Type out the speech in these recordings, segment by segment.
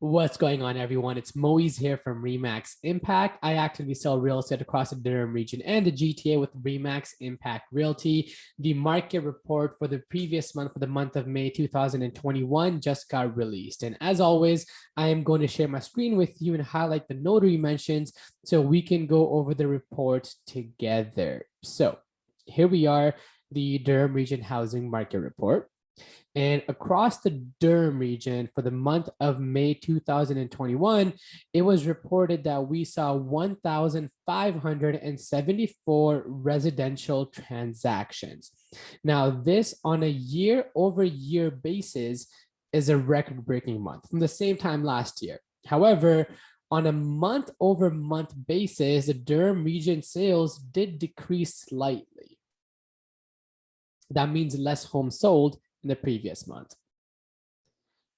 What's going on, everyone? It's Moaeez here from RE/MAX Impact. I actively sell real estate across the Durham region and the GTA with RE/MAX Impact Realty. The market report for the previous month, for the month of May 2021, just got released. And as always, I am going to share my screen with you and highlight the notary mentions so we can go over the report together. So here we are, the Durham Region Housing Market Report. And across the Durham region for the month of May 2021, it was reported that we saw 1,574 residential transactions. Now, this on a year-over-year basis is a record-breaking month from the same time last year. However, on a month-over-month basis, the Durham region sales did decrease slightly. That means less homes sold in the previous month.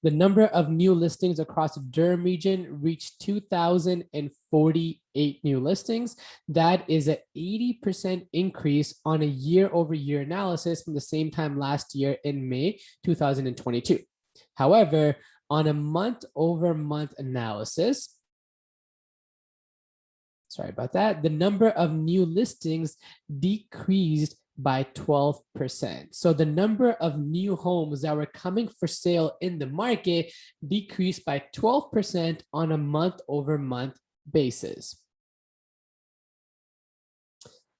The number of new listings across the Durham region reached 2,048 new listings. That is an 80% increase on a year-over-year analysis from the same time last year in May 2022. However, on a month-over-month analysis, sorry about that, the number of new listings decreased by 12%. So the number of new homes that were coming for sale in the market decreased by 12% on a month-over-month basis.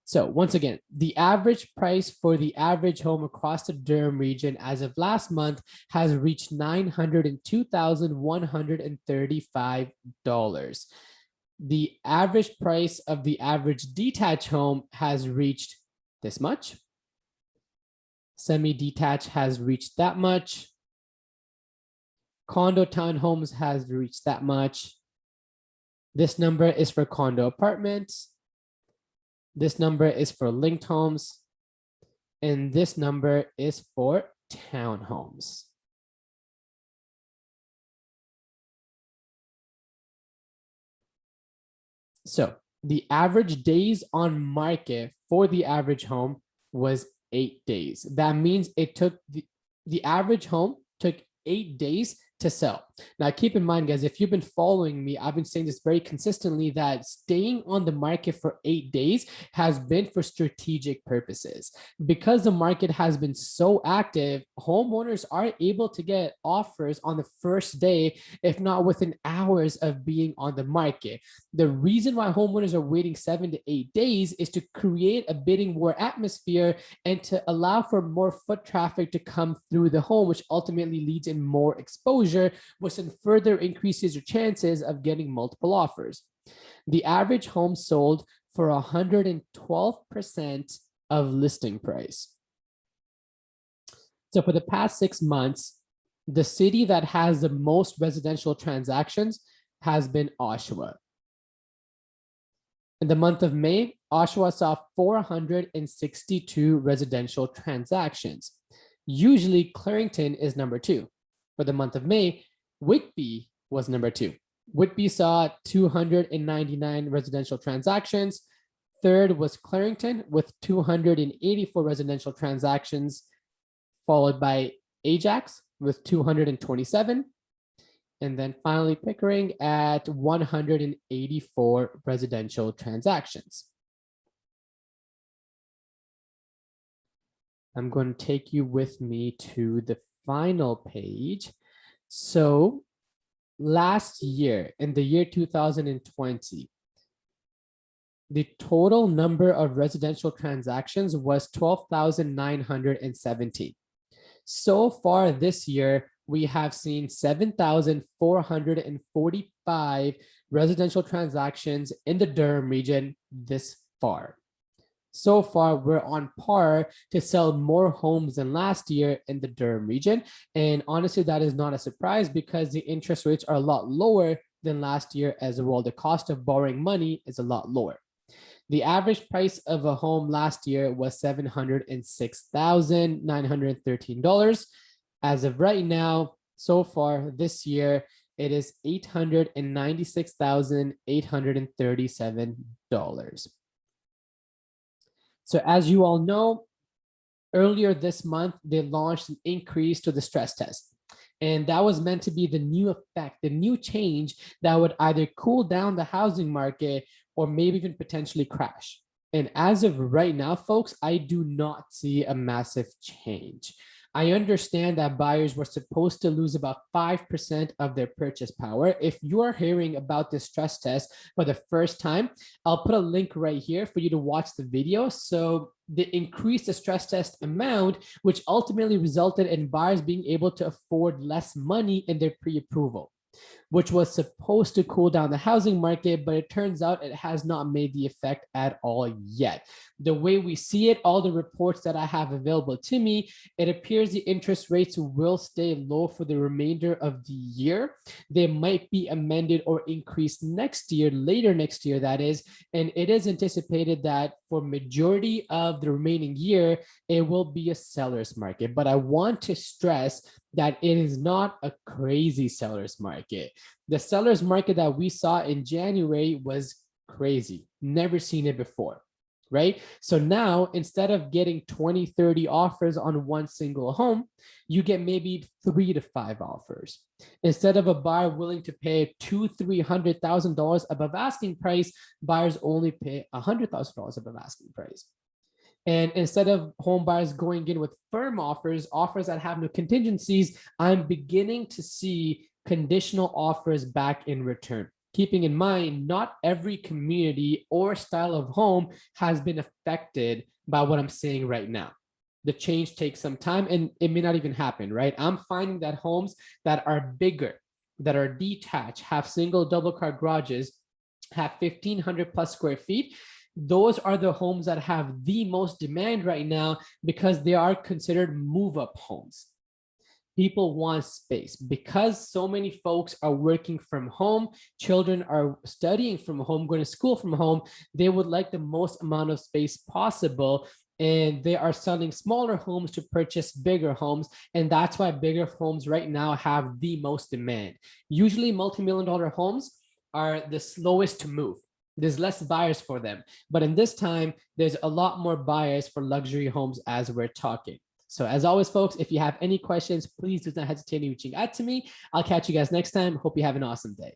So once again, the average price for the average home across the Durham region as of last month has reached $902,135. The average price of the average detached home has reached this much. Semi-detached has reached that much. Condo townhomes has reached that much. This number is for condo apartments. This number is for linked homes. And this number is for townhomes. So the average days on market for the average home was 8 days. That means it took the average home took 8 days to sell. Now, keep in mind, guys, if you've been following me, I've been saying this very consistently that staying on the market for 8 days has been for strategic purposes. Because the market has been so active, homeowners are able to get offers on the first day, if not within hours of being on the market. The reason why homeowners are waiting 7 to 8 days is to create a bidding war atmosphere and to allow for more foot traffic to come through the home, which ultimately leads in more exposure, which then further increases your chances of getting multiple offers. The average home sold for 112% of listing price. So for the past 6 months, the city that has the most residential transactions has been Oshawa. In the month of May, Oshawa saw 462 residential transactions. Usually Clarington is number 2. For the month of May, Whitby was number 2. Whitby saw 299 residential transactions. Third was Clarington with 284 residential transactions, followed by Ajax with 227. And then finally Pickering at 184 residential transactions. I'm going to take you with me to the final page. So last year, in the year 2020, the total number of residential transactions was 12,917. So far this year, we have seen 7,445 residential transactions in the Durham region this far. So far, we're on par to sell more homes than last year in the Durham region. And honestly, that is not a surprise because the interest rates are a lot lower than last year as well. The cost of borrowing money is a lot lower. The average price of a home last year was $706,913. As of right now, so far this year, it is $896,837. So as you all know, earlier this month, they launched an increase to the stress test. And that was meant to be the new effect, the new change that would either cool down the housing market or maybe even potentially crash. And as of right now, folks, I do not see a massive change. I understand that buyers were supposed to lose about 5% of their purchase power. If you are hearing about this stress test for the first time, I'll put a link right here for you to watch the video. So they increased the stress test amount, which ultimately resulted in buyers being able to afford less money in their pre-approval, which was supposed to cool down the housing market, but it turns out it has not made the effect at all yet. The way we see it, all the reports that I have available to me, it appears the interest rates will stay low for the remainder of the year. They might be amended or increased next year, later next year, that is, and it is anticipated that for majority of the remaining year, it will be a seller's market. But I want to stress that it is not a crazy seller's market. The seller's market that we saw in January was crazy. Never seen it before, right? So now, instead of getting 20, 30 offers on one single home, you get maybe 3 to 5 offers. Instead of a buyer willing to pay $200,000, $300,000 above asking price, buyers only pay $100,000 above asking price. And instead of home buyers going in with firm offers, offers that have no contingencies, I'm beginning to see conditional offers back in return. Keeping in mind, not every community or style of home has been affected by what I'm saying right now. The change takes some time and it may not even happen, right? I'm finding that homes that are bigger, that are detached, have single double car garages, have 1,500 plus square feet, those are the homes that have the most demand right now because they are considered move-up homes. People want space because so many folks are working from home, children are studying from home, going to school from home. They would like the most amount of space possible, and they are selling smaller homes to purchase bigger homes. And that's why bigger homes right now have the most demand. Usually multi-million-dollar homes are the slowest to move. There's less buyers for them. But in this time, there's a lot more buyers for luxury homes as we're talking. So as always, folks, if you have any questions, please do not hesitate in reaching out to me. I'll catch you guys next time. Hope you have an awesome day.